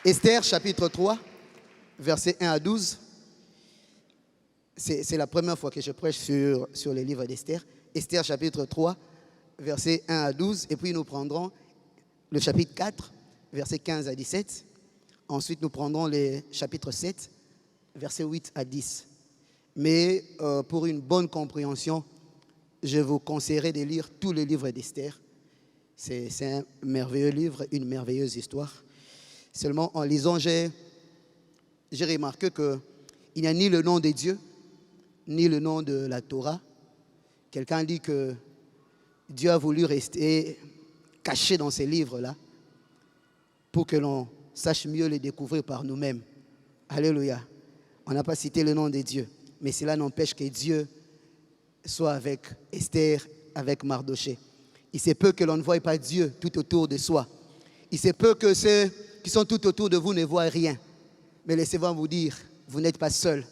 Esther, chapitre 3, versets 1 à 12. C'est la première fois que je prêche sur les livres d'Esther. Esther, chapitre 3, versets 1 à 12. Et puis nous prendrons le chapitre 4, versets 15 à 17. Ensuite, nous prendrons le chapitre 7, versets 8 à 10. Mais pour une bonne compréhension, je vous conseillerais de lire tous les livres d'Esther. C'est un merveilleux livre, une merveilleuse histoire. Seulement, en lisant, j'ai remarqué qu'il n'y a ni le nom de Dieu, ni le nom de la Torah. Quelqu'un dit que Dieu a voulu rester caché dans ces livres-là pour que l'on sache mieux les découvrir par nous-mêmes. Alléluia. On n'a pas cité le nom de Dieu, mais cela n'empêche que Dieu soit avec Esther, avec Mardoché. Il se peut que l'on ne voie pas Dieu tout autour de soi. Il se peut que ceux qui sont tout autour de vous ne voient rien. Mais laissez-moi vous dire, vous n'êtes pas seul.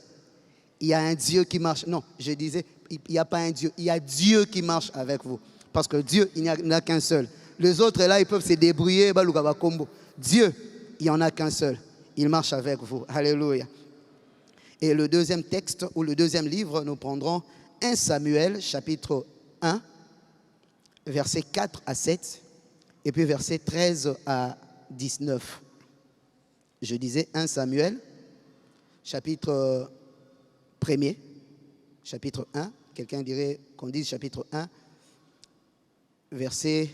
Il y a un Dieu qui marche. Non, je disais, il n'y a pas un Dieu. Il y a Dieu qui marche avec vous. Parce que Dieu, il n'y en a qu'un seul. Les autres, là, ils peuvent se débrouiller. Dieu, il n'y en a qu'un seul. Il marche avec vous. Alléluia. Et le deuxième texte, ou le deuxième livre, nous prendrons 1 Samuel, chapitre 1, versets 4 à 7, et puis versets 13 à 19. Je disais 1 Samuel, chapitre 1er, chapitre 1. Quelqu'un dirait qu'on dise chapitre 1, versets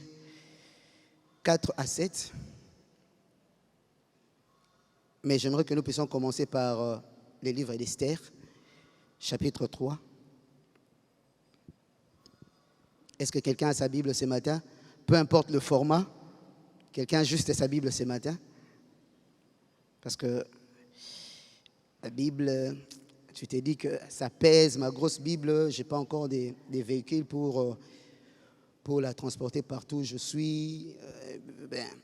4 à 7. Mais j'aimerais que nous puissions commencer par les livres d'Esther, chapitre 3. Est-ce que quelqu'un a sa Bible ce matin? Peu importe le format, quelqu'un a juste sa Bible ce matin? Parce que la Bible, tu t'es dit que ça pèse, ma grosse Bible, je n'ai pas encore des véhicules pour la transporter partout où je suis.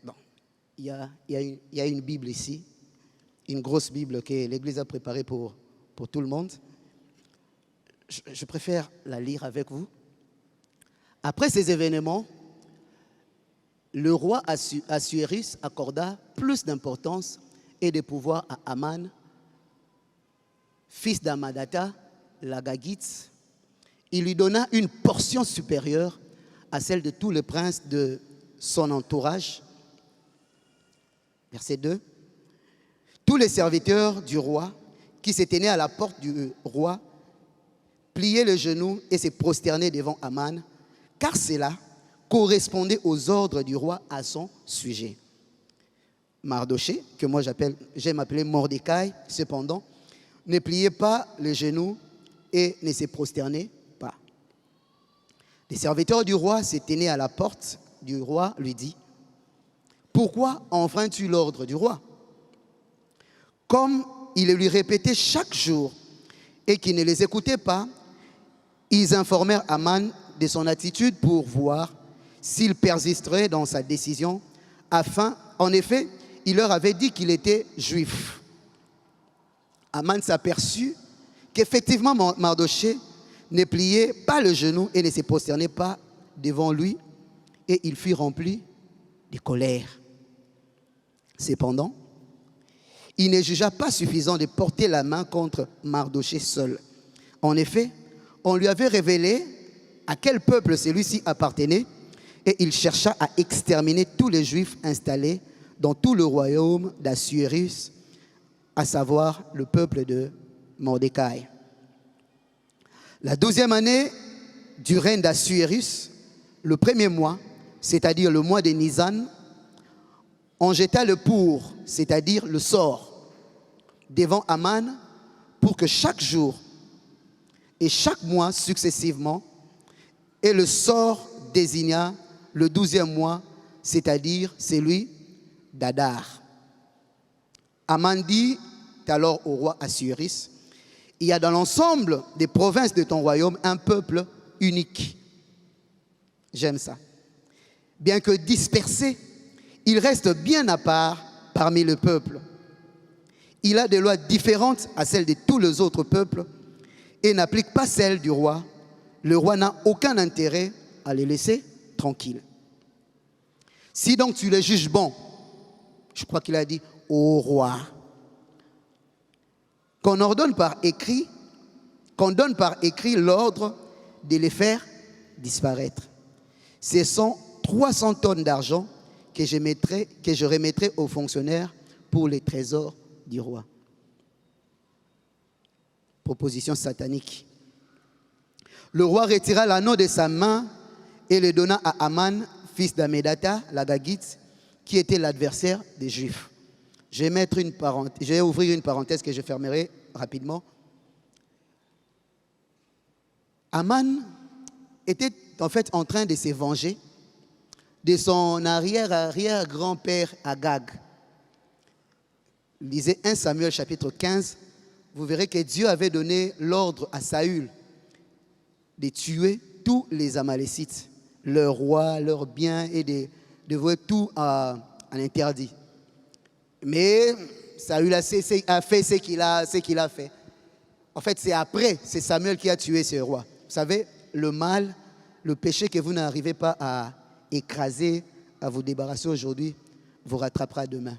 Bon, il y a une Bible ici, une grosse Bible que l'Église a préparée pour tout le monde. Je préfère la lire avec vous. Après ces événements, le roi Assuérus accorda plus d'importance et de pouvoir à Aman, fils d'Amadata, l'Agagite. Il lui donna une portion supérieure à celle de tous les princes de son entourage. Verset 2. Tous les serviteurs du roi qui se tenaient à la porte du roi pliaient le genou et se prosternaient devant Aman, car cela correspondait aux ordres du roi à son sujet. Mardoché, que moi j'aime appeler Mordecai, cependant, ne pliait pas les genoux et ne se prosternait pas. Les serviteurs du roi se tenaient à la porte du roi, lui dit: pourquoi enfreins-tu l'ordre du roi? Comme il le lui répétait chaque jour et qu'il ne les écoutait pas, ils informèrent Aman de son attitude pour voir s'il persisterait dans sa décision. En effet, il leur avait dit qu'il était juif. Aman s'aperçut qu'effectivement Mardoché ne pliait pas le genou et ne se prosternait pas devant lui, et il fut rempli de colère. Cependant, il ne jugea pas suffisant de porter la main contre Mardoché seul. En effet, on lui avait révélé à quel peuple celui-ci appartenait, et il chercha à exterminer tous les Juifs installés dans tout le royaume d'Assuérus, à savoir le peuple de Mordecai. La 12e année du règne d'Assuérus, le premier mois, c'est-à-dire le mois de Nisan, on jeta le pour, c'est-à-dire le sort, devant Aman pour que chaque jour et chaque mois successivement, et le sort désigna le 12e mois, c'est-à-dire celui d'Adar. Aman dit alors au roi Assuérus: il y a dans l'ensemble des provinces de ton royaume un peuple unique. J'aime ça. Bien que dispersé, il reste bien à part parmi le peuple. Il a des lois différentes à celles de tous les autres peuples et n'applique pas celles du roi. Le roi n'a aucun intérêt à les laisser tranquilles. Si donc tu les juges bons, je crois qu'il a dit au roi qu'on donne par écrit l'ordre de les faire disparaître. Ce sont 300 tonnes d'argent que je remettrai aux fonctionnaires pour les trésors du roi. Proposition satanique. Le roi retira l'anneau de sa main et le donna à Aman, fils d'Amédata, la Gagite, qui était l'adversaire des Juifs. Je vais ouvrir une parenthèse que je fermerai rapidement. Aman était en fait en train de se venger de son arrière-grand-père Agag. Lisez 1 Samuel chapitre 15, vous verrez que Dieu avait donné l'ordre à Saül de tuer tous les Amalécites, leurs rois, leurs biens, et de vouer tout à l'interdit. Mais Saül a fait ce qu'il a fait. En fait, c'est Samuel qui a tué ce roi. Vous savez, le mal, le péché que vous n'arrivez pas à écraser, à vous débarrasser aujourd'hui, vous rattrapera demain.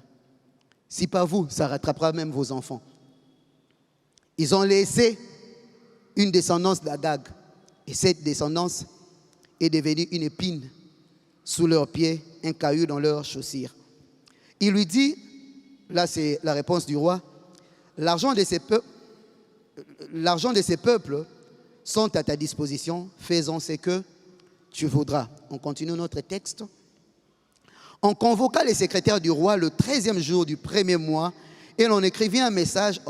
Si pas vous, ça rattrapera même vos enfants. Ils ont laissé une descendance d'Agag. Et cette descendance est devenue une épine sous leurs pieds, un caillou dans leurs chaussures. Il lui dit, là c'est la réponse du roi, l'argent de ces peuples sont à ta disposition, faisons ce que tu voudras. On continue notre texte. On convoqua les secrétaires du roi le 13e jour du premier mois et l'on écrivit un message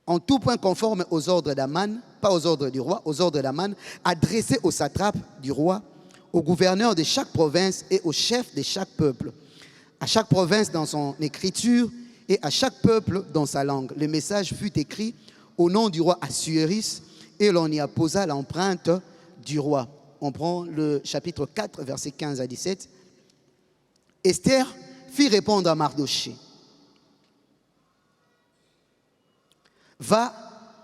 en tout point conforme aux ordres d'Aman, pas aux ordres du roi, aux ordres d'Aman, adressé aux satrapes du roi, aux gouverneurs de chaque province et aux chefs de chaque peuple, à chaque province dans son écriture et à chaque peuple dans sa langue. Le message fut écrit au nom du roi Assuérus et l'on y apposa l'empreinte du roi. On prend le chapitre 4, versets 15 à 17. Esther fit répondre à Mardoché: va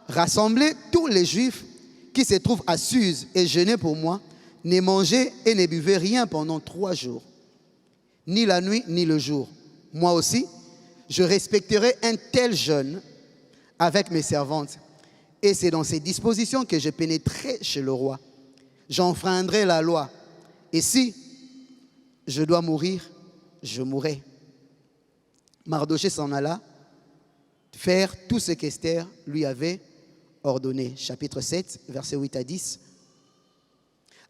rassembler tous les Juifs qui se trouvent à Suse et jeûner pour moi, ne mangez et ne buvez rien pendant 3 jours, ni la nuit ni le jour. Moi aussi, je respecterai un tel jeûne avec mes servantes. Et c'est dans ces dispositions que je pénétrerai chez le roi. J'enfreindrai la loi. Et si je dois mourir, je mourrai. Mardoché s'en alla faire tout ce qu'Esther lui avait ordonné. Chapitre 7, versets 8 à 10.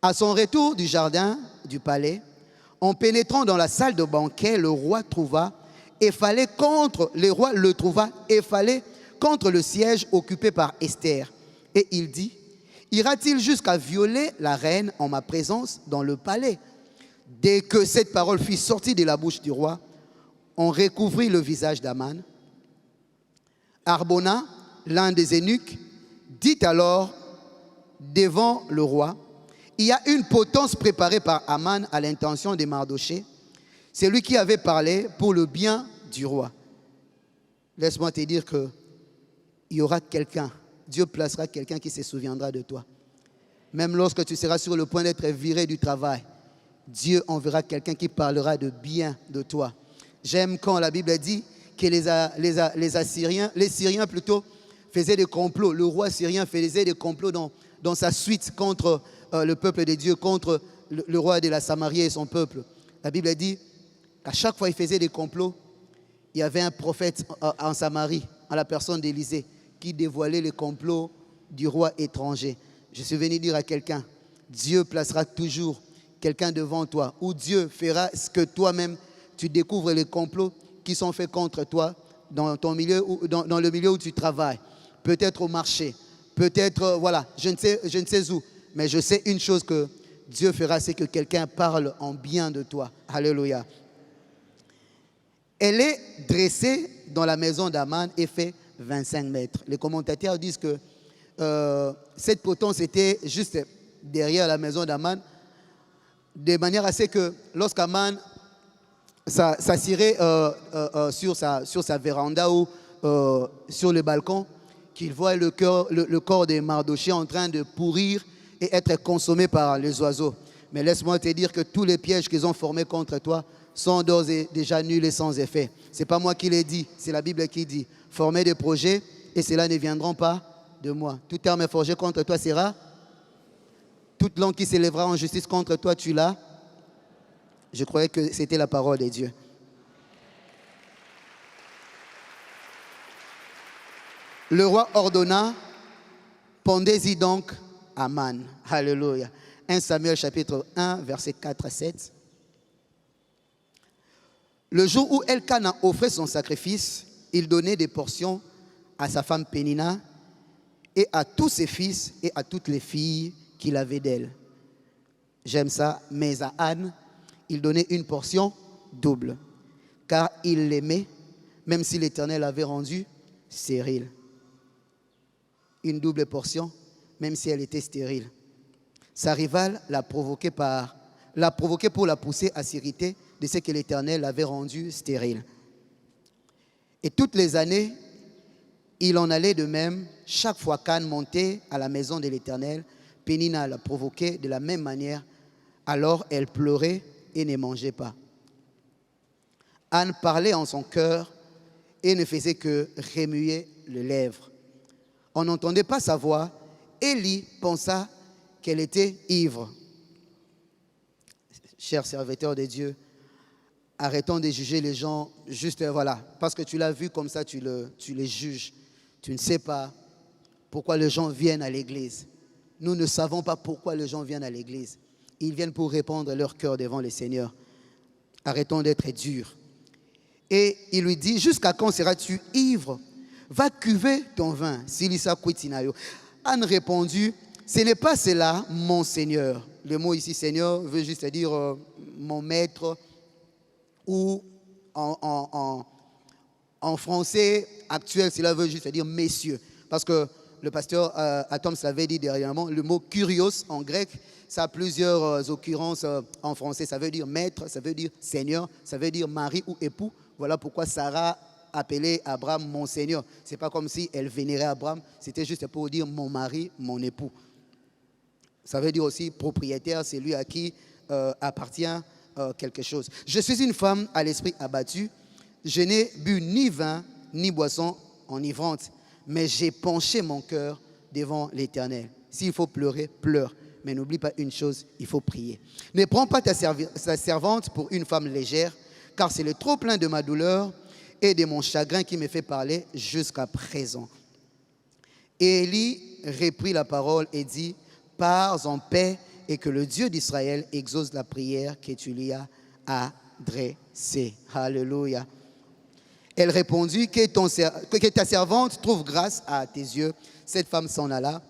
À son retour du jardin du palais, en pénétrant dans la salle de banquet, le roi le trouva effalé contre le siège occupé par Esther. Et il dit: ira-t-il jusqu'à violer la reine en ma présence dans le palais? Dès que cette parole fut sortie de la bouche du roi, on recouvrit le visage d'Aman. Harbona, l'un des eunuques, dit alors devant le roi: il y a une potence préparée par Aman à l'intention de Mardoché, celui qui avait parlé pour le bien du roi. Laisse-moi te dire qu'il y aura quelqu'un, Dieu placera quelqu'un qui se souviendra de toi. Même lorsque tu seras sur le point d'être viré du travail, Dieu enverra quelqu'un qui parlera de bien de toi. J'aime quand la Bible dit que les Syriens plutôt faisaient des complots. Le roi syrien faisait des complots dans sa suite contre le peuple de Dieu, contre le roi de la Samarie et son peuple. La Bible dit qu'à chaque fois il faisait des complots, il y avait un prophète en Samarie, en la personne d'Élisée, qui dévoilait les complots du roi étranger. Je suis venu dire à quelqu'un: Dieu placera toujours quelqu'un devant toi, ou Dieu fera ce que toi-même tu découvres les complots qui sont faits contre toi dans ton milieu, ou dans le milieu où tu travailles, peut-être au marché, peut-être, voilà, je ne sais où, mais je sais une chose que Dieu fera, c'est que quelqu'un parle en bien de toi. Alléluia. Elle est dressée dans la maison d'Aman et fait 25 mètres. Les commentateurs disent que cette potence était juste derrière la maison d'Aman, de manière à ce que lorsqu'Aman s'assirait sur sa véranda ou sur le balcon, qu'il voit le corps de Mardoché en train de pourrir et être consommé par les oiseaux. Mais laisse-moi te dire que tous les pièges qu'ils ont formés contre toi sont d'ores et déjà nuls et sans effet. Ce n'est pas moi qui l'ai dit, c'est la Bible qui dit. Formez des projets et cela ne viendront pas de moi. Tout terme forgé contre toi sera. Toute langue qui s'élèvera en justice contre toi, tu l'as. Je croyais que c'était la parole de Dieu. Le roi ordonna, pendez-y donc Aman. Alléluia. 1 Samuel chapitre 1, versets 4 à 7. Le jour où Elkana offrait son sacrifice, il donnait des portions à sa femme Pénina et à tous ses fils et à toutes les filles qu'il avait d'elle. J'aime ça, mais à Anne, il donnait une portion double, car il l'aimait, même si l'Éternel avait rendu stérile. Une double portion, même si elle était stérile. Sa rivale l'a provoqué pour la pousser à s'irriter de ce que l'Éternel avait rendu stérile. Et toutes les années, il en allait de même. Chaque fois qu'Anne montait à la maison de l'Éternel, Pénina la provoquait de la même manière. Alors elle pleurait et ne mangeait pas. Anne parlait en son cœur et ne faisait que remuer les lèvres. On n'entendait pas sa voix. Élie pensa qu'elle était ivre. Chers serviteurs de Dieu, arrêtons de juger les gens juste, voilà, parce que tu l'as vu comme ça, tu les juges. Tu ne sais pas pourquoi les gens viennent à l'église. Nous ne savons pas pourquoi les gens viennent à l'église. Ils viennent pour répandre leur cœur devant le Seigneur. Arrêtons d'être durs. Et il lui dit, jusqu'à quand seras-tu ivre? Va cuver ton vin. Silisa Kwitinayo. Anne répondit, ce n'est pas cela, mon Seigneur. Le mot ici, Seigneur, veut juste dire mon maître, ou en français actuel, cela veut juste dire messieurs. Parce que le pasteur Atoms l'avait dit dernièrement, le mot kurios en grec, ça a plusieurs occurrences en français. Ça veut dire maître, ça veut dire Seigneur, ça veut dire mari ou époux. Voilà pourquoi Sarah appelait Abraham mon Seigneur. Ce n'est pas comme si elle vénérait Abraham, c'était juste pour dire mon mari, mon époux. Ça veut dire aussi propriétaire, c'est lui à qui appartient quelque chose. Je suis une femme à l'esprit abattu. Je n'ai bu ni vin, ni boisson enivrante, mais j'ai penché mon cœur devant l'Éternel. S'il faut pleurer, pleure. Mais n'oublie pas une chose, il faut prier. Ne prends pas ta servante pour une femme légère, car c'est le trop plein de ma douleur et de mon chagrin qui me fait parler jusqu'à présent. Et Élie reprit la parole et dit, pars en paix et que le Dieu d'Israël exauce la prière que tu lui as adressée. Alléluia. Elle répondit, que ta servante trouve grâce à tes yeux. Cette femme s'en alla.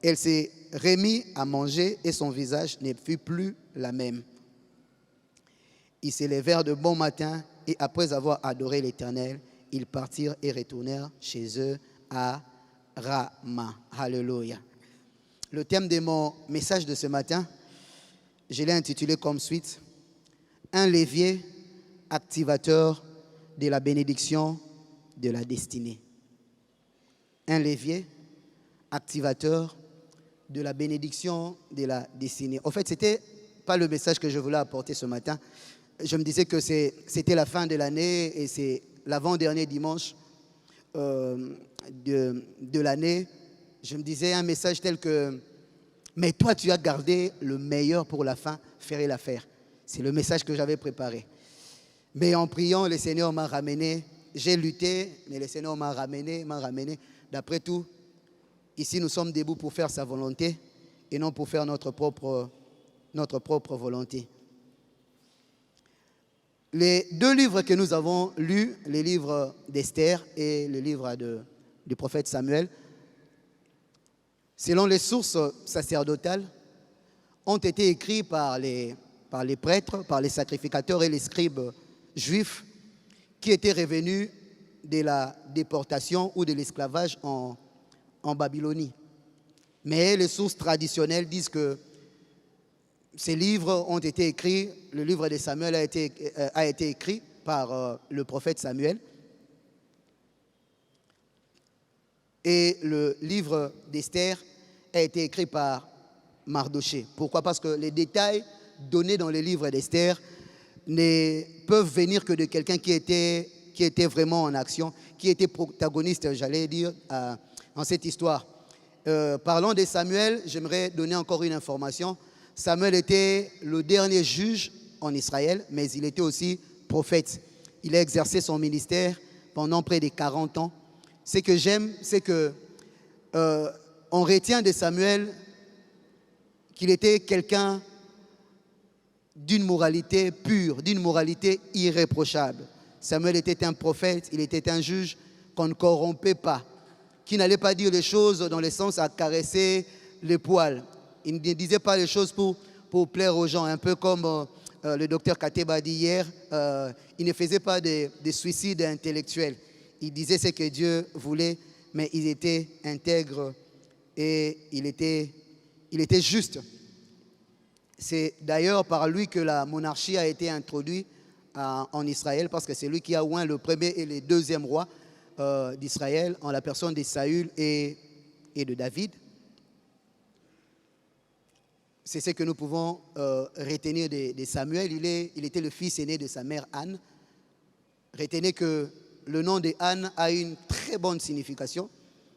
Elle s'est remise à manger et son visage ne fut plus la même. Ils se levèrent de bon matin et après avoir adoré l'Éternel, ils partirent et retournèrent chez eux à Rama. Alléluia. Le thème de mon message de ce matin, je l'ai intitulé comme suite, un levier activateur de la bénédiction de la destinée. Un levier activateur de la bénédiction de la destinée. En fait, ce n'était pas le message que je voulais apporter ce matin. Je me disais que c'était la fin de l'année et c'est l'avant-dernier dimanche de l'année. Je me disais un message tel que « Mais toi, tu as gardé le meilleur pour la fin, faire l'affaire ». C'est le message que j'avais préparé. Mais en priant, le Seigneur m'a ramené. J'ai lutté, mais le Seigneur m'a ramené. D'après tout, ici, nous sommes debout pour faire sa volonté et non pour faire notre propre volonté. Les deux livres que nous avons lus, les livres d'Esther et le livre du prophète Samuel, selon les sources sacerdotales, ont été écrits par les prêtres, par les sacrificateurs et les scribes juifs qui étaient revenus de la déportation ou de l'esclavage en Babylonie. Mais les sources traditionnelles disent que ces livres ont été écrits, le livre de Samuel a été écrit par le prophète Samuel. Et le livre d'Esther a été écrit par Mardoché. Pourquoi? Parce que les détails donnés dans le livre d'Esther ne peuvent venir que de quelqu'un qui était vraiment en action, qui était protagoniste, j'allais dire, en cette histoire. Parlant de Samuel, j'aimerais donner encore une information. Samuel était le dernier juge en Israël, mais il était aussi prophète. Il a exercé son ministère pendant près de 40 ans. Ce que j'aime, c'est que on retient de Samuel qu'il était quelqu'un d'une moralité pure, d'une moralité irréprochable. Samuel était un prophète, il était un juge qu'on ne corrompait pas, qui n'allait pas dire les choses dans le sens à caresser les poils. Il ne disait pas les choses pour plaire aux gens, un peu comme le docteur Kateba dit hier, il ne faisait pas de suicide intellectuel. Il disait ce que Dieu voulait, mais il était intègre et il était juste. C'est d'ailleurs par lui que la monarchie a été introduite en Israël, parce que c'est lui qui a oint le premier et le deuxième roi d'Israël, en la personne de Saül et de David. C'est ce que nous pouvons retenir de Samuel. Il était le fils aîné de sa mère Anne. Retenez que le nom de Anne a une très bonne signification.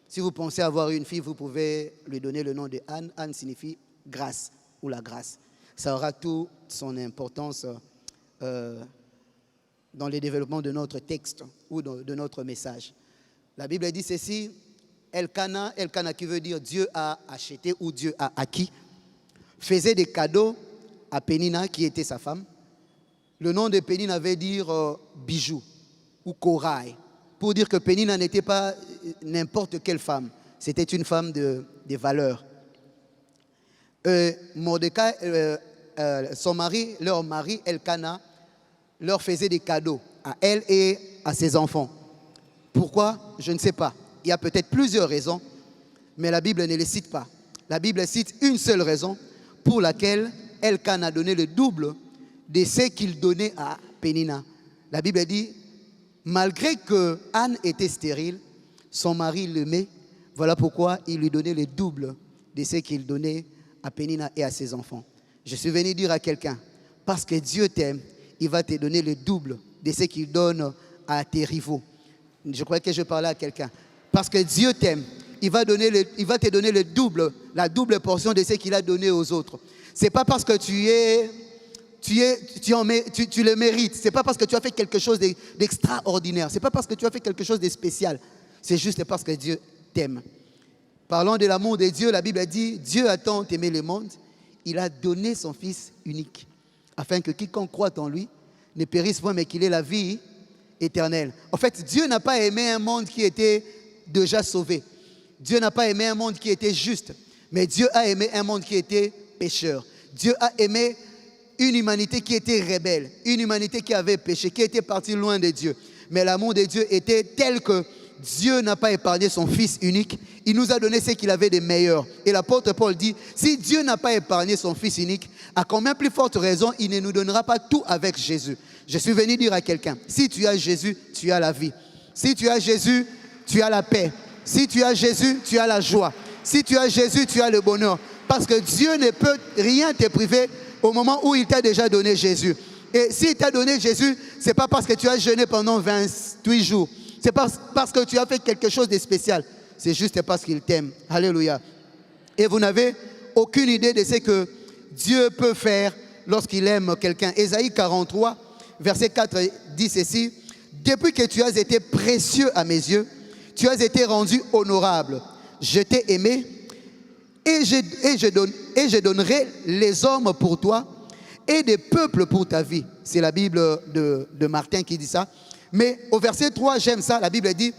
Si vous pensez avoir une fille, vous pouvez lui donner le nom de Anne. Anne signifie grâce ou la grâce. Ça aura toute son importance dans le développement de notre texte ou de notre message. La Bible dit ceci, Elkana qui veut dire Dieu a acheté ou Dieu a acquis, faisait des cadeaux à Pénina qui était sa femme. Le nom de Pénina veut dire bijou ou corail, pour dire que Pénina n'était pas n'importe quelle femme, c'était une femme de valeur. Mordecai, leur mari, Elkana, leur faisait des cadeaux à elle et à ses enfants. Pourquoi? Je ne sais pas. Il y a peut-être plusieurs raisons, mais la Bible ne les cite pas. La Bible cite une seule raison pour laquelle Elkana a donné le double de ce qu'il donnait à Pénina. La Bible dit, malgré que Anne était stérile, son mari l'aimait. Voilà pourquoi il lui donnait le double de ce qu'il donnait à Pénina et à ses enfants. Je suis venu dire à quelqu'un, parce que Dieu t'aime, il va te donner le double de ce qu'il donne à tes rivaux. Je crois que je parlais à quelqu'un. Parce que Dieu t'aime, il va te donner le double, la double portion de ce qu'il a donné aux autres. Ce n'est pas parce que tu le mérites. Ce n'est pas parce que tu as fait quelque chose d'extraordinaire. Ce n'est pas parce que tu as fait quelque chose de spécial. C'est juste parce que Dieu t'aime. Parlant de l'amour de Dieu, la Bible dit, Dieu a tant aimé le monde, il a donné son Fils unique, afin que quiconque croit en lui ne périsse point, mais qu'il ait la vie éternelle. En fait, Dieu n'a pas aimé un monde qui était déjà sauvé. Dieu n'a pas aimé un monde qui était juste, mais Dieu a aimé un monde qui était pécheur. Dieu a aimé une humanité qui était rebelle, une humanité qui avait péché, qui était partie loin de Dieu. Mais l'amour de Dieu était tel que Dieu n'a pas épargné son Fils unique, il nous a donné ce qu'il avait de meilleur. Et l'apôtre Paul dit, si Dieu n'a pas épargné son Fils unique, à combien plus forte raison il ne nous donnera pas tout avec Jésus? Je suis venu dire à quelqu'un, si tu as Jésus, tu as la vie. Si tu as Jésus, tu as la paix. Si tu as Jésus, tu as la joie. Si tu as Jésus, tu as le bonheur. Parce que Dieu ne peut rien te priver au moment où il t'a déjà donné Jésus. Et s'il t'a donné Jésus, ce n'est pas parce que tu as jeûné pendant 28 jours. Ce n'est pas parce que tu as fait quelque chose de spécial. C'est juste parce qu'il t'aime. Alléluia. Et vous n'avez aucune idée de ce que Dieu peut faire lorsqu'il aime quelqu'un. Ésaïe 43, verset 4 dit ceci. Depuis que tu as été précieux à mes yeux, tu as été rendu honorable. Je t'ai aimé et je donnerai les hommes pour toi et des peuples pour ta vie. C'est la Bible de Martin qui dit ça. Mais au verset 3, j'aime ça, la Bible dit,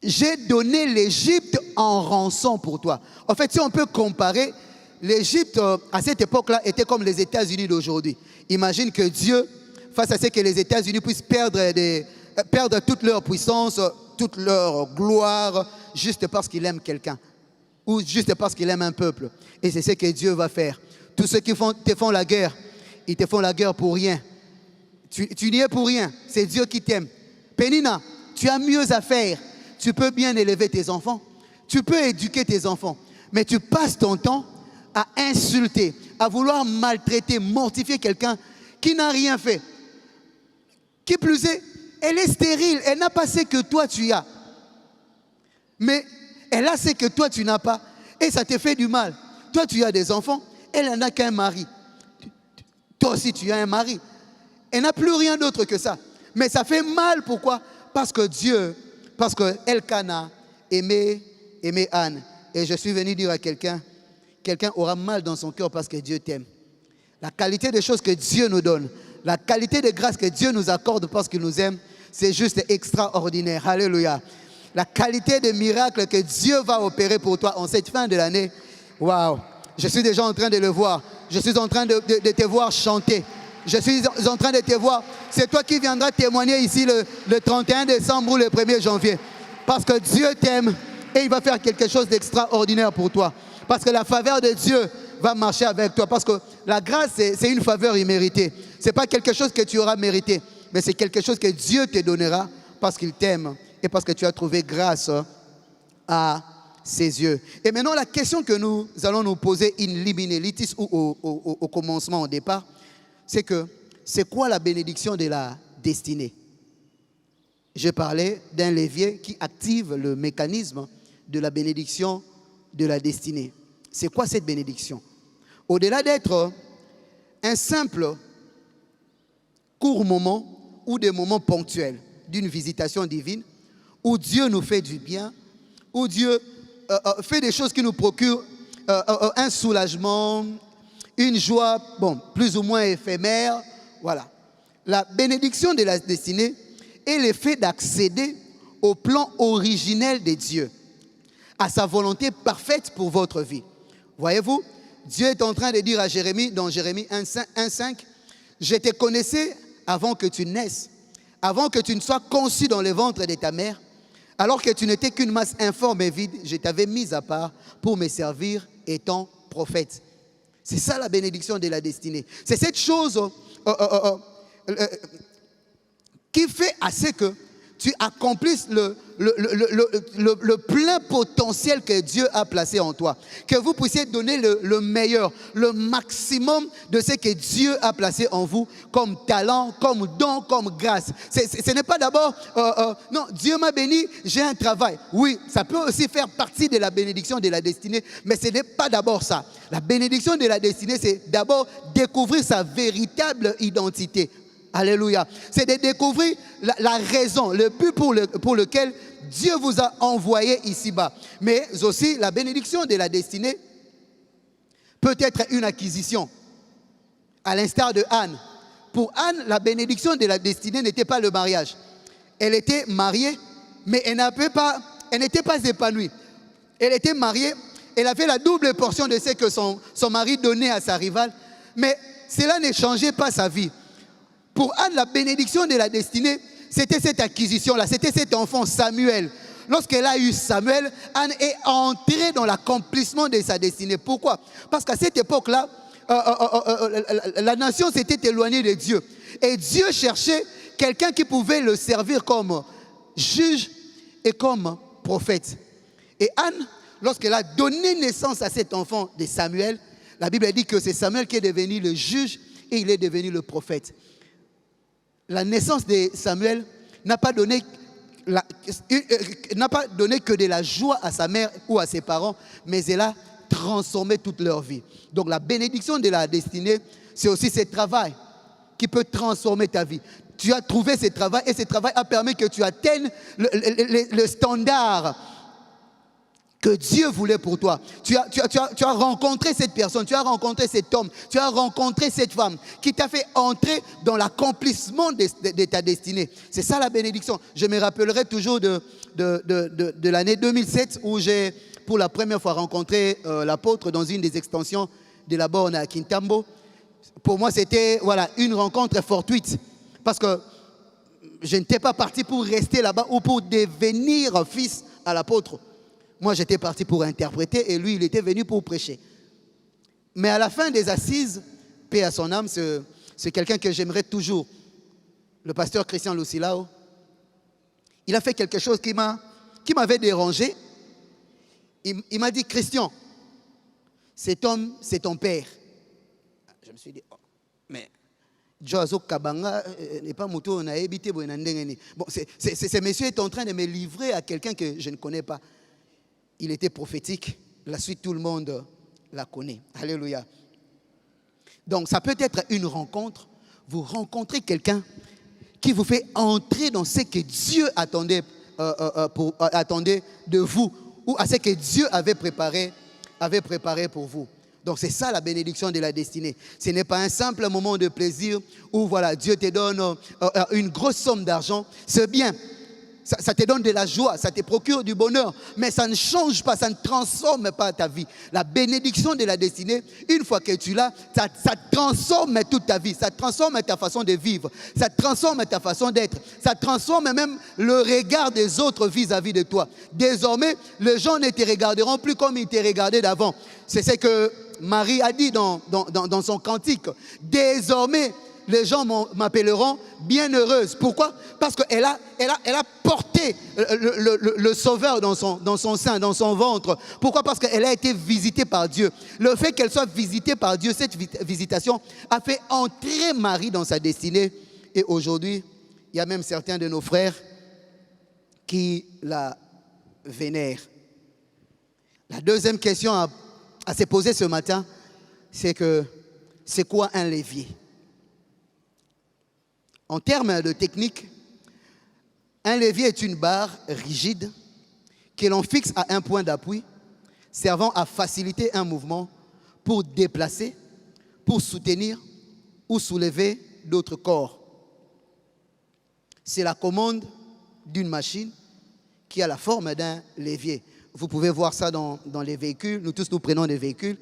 j'ai donné l'Égypte en rançon pour toi. En fait, si on peut comparer, l'Égypte à cette époque-là était comme les États-Unis d'aujourd'hui. Imagine que Dieu, face à ce que les États-Unis puissent perdre toute leur puissance, toute leur gloire, juste parce qu'il aime quelqu'un. Ou juste parce qu'il aime un peuple. Et c'est ce que Dieu va faire. Tous ceux qui te font la guerre, ils te font la guerre pour rien. Tu n'y es pour rien. C'est Dieu qui t'aime. Pénina, tu as mieux à faire. Tu peux bien élever tes enfants. Tu peux éduquer tes enfants. Mais tu passes ton temps à insulter, à vouloir maltraiter, mortifier quelqu'un qui n'a rien fait. Qui plus est, elle est stérile, elle n'a pas ce que toi tu as. Mais elle a ce que toi tu n'as pas. Et ça te fait du mal. Toi tu as des enfants, elle n'a qu'un mari. Toi aussi tu as un mari. Elle n'a plus rien d'autre que ça. Mais ça fait mal, pourquoi? Parce que Elkana aimait Anne. Et je suis venu dire à quelqu'un aura mal dans son cœur parce que Dieu t'aime. La qualité des choses que Dieu nous donne, la qualité de grâce que Dieu nous accorde parce qu'il nous aime, c'est juste extraordinaire. Alléluia. La qualité de miracle que Dieu va opérer pour toi en cette fin de l'année, waouh, je suis déjà en train de le voir. Je suis en train de te voir chanter. Je suis en train de te voir. C'est toi qui viendras témoigner ici le 31 décembre ou le 1er janvier. Parce que Dieu t'aime et il va faire quelque chose d'extraordinaire pour toi. Parce que la faveur de Dieu va marcher avec toi. Parce que la grâce, c'est une faveur imméritée. Ce n'est pas quelque chose que tu auras mérité, mais c'est quelque chose que Dieu te donnera parce qu'il t'aime et parce que tu as trouvé grâce à ses yeux. Et maintenant, la question que nous allons nous poser in liminalitis ou au commencement, au départ, c'est que c'est quoi la bénédiction de la destinée? Je parlais d'un levier qui active le mécanisme de la bénédiction de la destinée. C'est quoi cette bénédiction? Au-delà d'être un simple court moment ou des moments ponctuels d'une visitation divine, où Dieu nous fait du bien, où Dieu fait des choses qui nous procurent un soulagement, une joie, bon, plus ou moins éphémère, voilà. La bénédiction de la destinée est l'effet d'accéder au plan originel de Dieu, à sa volonté parfaite pour votre vie. Voyez-vous, Dieu est en train de dire à Jérémie, dans Jérémie 1,5, « Je te connaissais avant que tu naisses, avant que tu ne sois conçu dans le ventre de ta mère, alors que tu n'étais qu'une masse informe et vide, je t'avais mis à part pour me servir étant prophète. » C'est ça la bénédiction de la destinée. C'est cette chose qui fait à ce que tu accomplisses le plein potentiel que Dieu a placé en toi. Que vous puissiez donner le meilleur, le maximum de ce que Dieu a placé en vous comme talent, comme don, comme grâce. Ce n'est pas d'abord, non, Dieu m'a béni, j'ai un travail. Oui, ça peut aussi faire partie de la bénédiction de la destinée, mais ce n'est pas d'abord ça. La bénédiction de la destinée, c'est d'abord découvrir sa véritable identité. Alléluia. C'est de découvrir la raison, le but pour lequel Dieu vous a envoyé ici-bas. Mais aussi, la bénédiction de la destinée peut être une acquisition. À l'instar de Anne. Pour Anne, la bénédiction de la destinée n'était pas le mariage. Elle était mariée, mais elle n'était pas épanouie. Elle était mariée, elle avait la double portion de ce que son mari donnait à sa rivale, mais cela ne changeait pas sa vie. Pour Anne, la bénédiction de la destinée, c'était cette acquisition-là, c'était cet enfant Samuel. Lorsqu'elle a eu Samuel, Anne est entrée dans l'accomplissement de sa destinée. Pourquoi? Parce qu'à cette époque-là, la nation s'était éloignée de Dieu. Et Dieu cherchait quelqu'un qui pouvait le servir comme juge et comme prophète. Et Anne, lorsqu'elle a donné naissance à cet enfant de Samuel, la Bible dit que c'est Samuel qui est devenu le juge et il est devenu le prophète. La naissance de Samuel n'a pas donné que de la joie à sa mère ou à ses parents, mais elle a transformé toute leur vie. Donc la bénédiction de la destinée, c'est aussi ce travail qui peut transformer ta vie. Tu as trouvé ce travail et ce travail a permis que tu atteignes le standard que Dieu voulait pour toi. Tu as rencontré cette personne, tu as rencontré cet homme, tu as rencontré cette femme qui t'a fait entrer dans l'accomplissement de ta destinée. C'est ça la bénédiction. Je me rappellerai toujours de l'année 2007 où j'ai pour la première fois rencontré l'apôtre dans une des extensions de la borne à Kintambo. Pour moi, c'était une rencontre fortuite parce que je n'étais pas parti pour rester là-bas ou pour devenir fils à l'apôtre. Moi, j'étais parti pour interpréter et lui, il était venu pour prêcher. Mais à la fin des assises, paix à son âme, c'est quelqu'un que j'aimerais toujours. Le pasteur Christian Lucilao, il a fait quelque chose qui m'avait dérangé. Il m'a dit, Christian, cet homme, c'est ton père. Je me suis dit, oh, mais Joazo Kabanga n'est pas moto, on a habité. Bon, ce monsieur est en train de me livrer à quelqu'un que je ne connais pas. Il était prophétique. La suite, tout le monde la connaît. Alléluia. Donc, ça peut être une rencontre. Vous rencontrez quelqu'un qui vous fait entrer dans ce que Dieu attendait de vous, ou à ce que Dieu avait préparé pour vous. Donc c'est ça la bénédiction de la destinée. Ce n'est pas un simple moment de plaisir où voilà, Dieu te donne une grosse somme d'argent. C'est bien, ça te donne de la joie, ça te procure du bonheur, mais ça ne change pas, ça ne transforme pas ta vie. La bénédiction de la destinée, une fois que tu l'as, ça transforme toute ta vie, ça transforme ta façon de vivre, ça transforme ta façon d'être, ça transforme même le regard des autres vis-à-vis de toi. Désormais, les gens ne te regarderont plus comme ils te regardaient d'avant. C'est ce que Marie a dit dans son cantique. Désormais, les gens m'appelleront bienheureuse. Pourquoi? Parce qu'elle a porté le Sauveur dans son sein, dans son ventre. Pourquoi? Parce qu'elle a été visitée par Dieu. Le fait qu'elle soit visitée par Dieu, cette visitation a fait entrer Marie dans sa destinée. Et aujourd'hui, il y a même certains de nos frères qui la vénèrent. La deuxième question à se poser ce matin, c'est quoi un levier? En termes de technique, un levier est une barre rigide que l'on fixe à un point d'appui, servant à faciliter un mouvement pour déplacer, pour soutenir ou soulever d'autres corps. C'est la commande d'une machine qui a la forme d'un levier. Vous pouvez voir ça dans les véhicules. Nous tous, nous prenons des véhicules.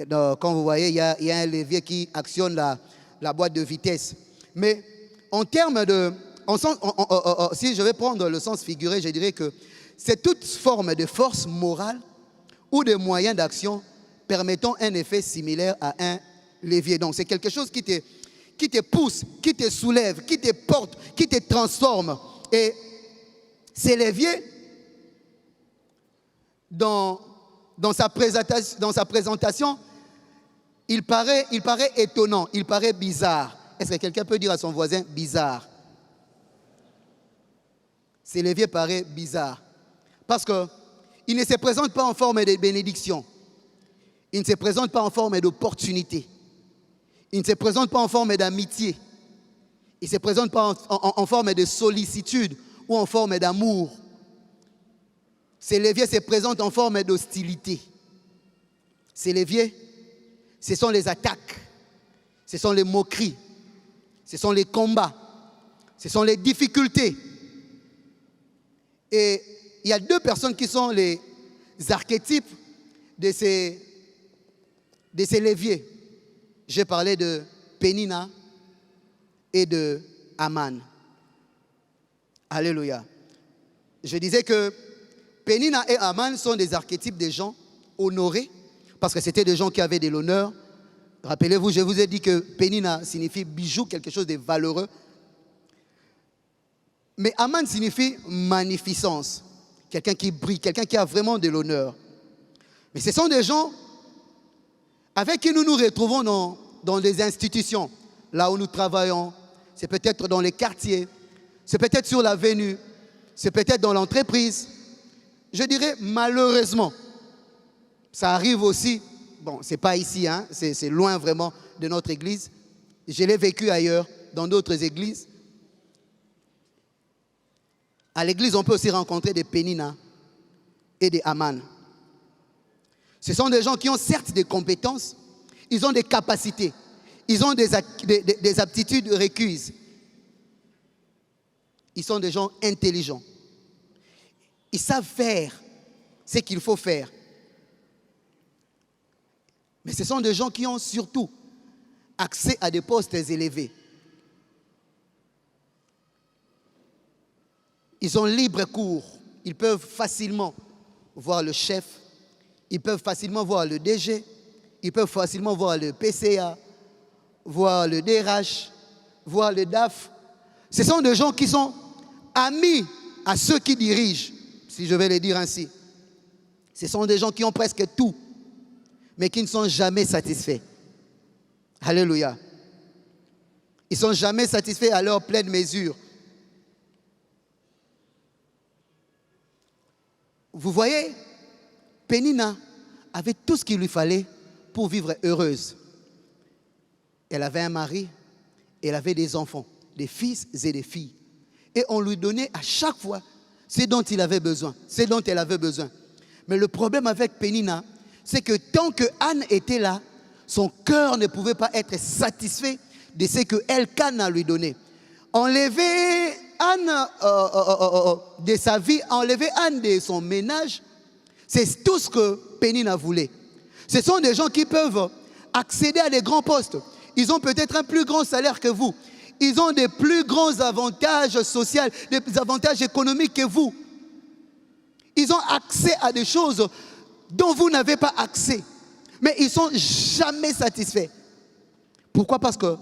Quand vous voyez, il y a un levier qui actionne la boîte de vitesse. Mais en termes de... si je vais prendre le sens figuré, je dirais que c'est toute forme de force morale ou de moyen d'action permettant un effet similaire à un levier. Donc c'est quelque chose qui te pousse, qui te soulève, qui te porte, qui te transforme. Et ces leviers, dans sa présentation, il paraît étonnant, il paraît bizarre. Est-ce que quelqu'un peut dire à son voisin bizarre? Ces leviers paraissent bizarres parce qu'il ne se présente pas en forme de bénédiction, il ne se présente pas en forme d'opportunité, il ne se présente pas en forme d'amitié, il ne se présente pas en forme de sollicitude ou en forme d'amour. Ces leviers se présentent en forme d'hostilité. Ces leviers, ce sont les attaques, ce sont les moqueries, ce sont les combats, ce sont les difficultés. Et il y a deux personnes qui sont les archétypes de ces leviers. J'ai parlé de Pénina et de Aman. Alléluia. Je disais que Pénina et Aman sont des archétypes des gens honorés, parce que c'était des gens qui avaient de l'honneur. Rappelez-vous, je vous ai dit que Pénina signifie bijou, quelque chose de valeureux. Mais Aman signifie magnificence, quelqu'un qui brille, quelqu'un qui a vraiment de l'honneur. Mais ce sont des gens avec qui nous nous retrouvons dans des institutions, là où nous travaillons. C'est peut-être dans les quartiers, c'est peut-être sur l'avenue, c'est peut-être dans l'entreprise. Je dirais malheureusement, ça arrive aussi, bon, ce n'est pas ici, hein, c'est loin vraiment de notre église. Je l'ai vécu ailleurs, dans d'autres églises. À l'église, on peut aussi rencontrer des Pénina et des Aman. Ce sont des gens qui ont certes des compétences, ils ont des capacités, ils ont des aptitudes requises. Ils sont des gens intelligents. Ils savent faire ce qu'il faut faire. Mais ce sont des gens qui ont surtout accès à des postes élevés. Ils ont libre cours. Ils peuvent facilement voir le chef. Ils peuvent facilement voir le DG. Ils peuvent facilement voir le PCA, voir le DRH, voir le DAF. Ce sont des gens qui sont amis à ceux qui dirigent, si je vais le dire ainsi. Ce sont des gens qui ont presque tout, mais qui ne sont jamais satisfaits. Alléluia. Ils ne sont jamais satisfaits à leur pleine mesure. Vous voyez, Pénina avait tout ce qu'il lui fallait pour vivre heureuse. Elle avait un mari, elle avait des enfants, des fils et des filles. Et on lui donnait à chaque fois ce dont il avait besoin, ce dont elle avait besoin. Mais le problème avec Pénina, c'est que tant que Anne était là, son cœur ne pouvait pas être satisfait de ce que Elkana lui donnait. Enlever Anne de sa vie, enlever Anne de son ménage, c'est tout ce que Pénina voulait. Ce sont des gens qui peuvent accéder à des grands postes. Ils ont peut-être un plus grand salaire que vous. Ils ont des plus grands avantages sociaux, des avantages économiques que vous. Ils ont accès à des choses dont vous n'avez pas accès. Mais ils ne sont jamais satisfaits. Pourquoi? Parce que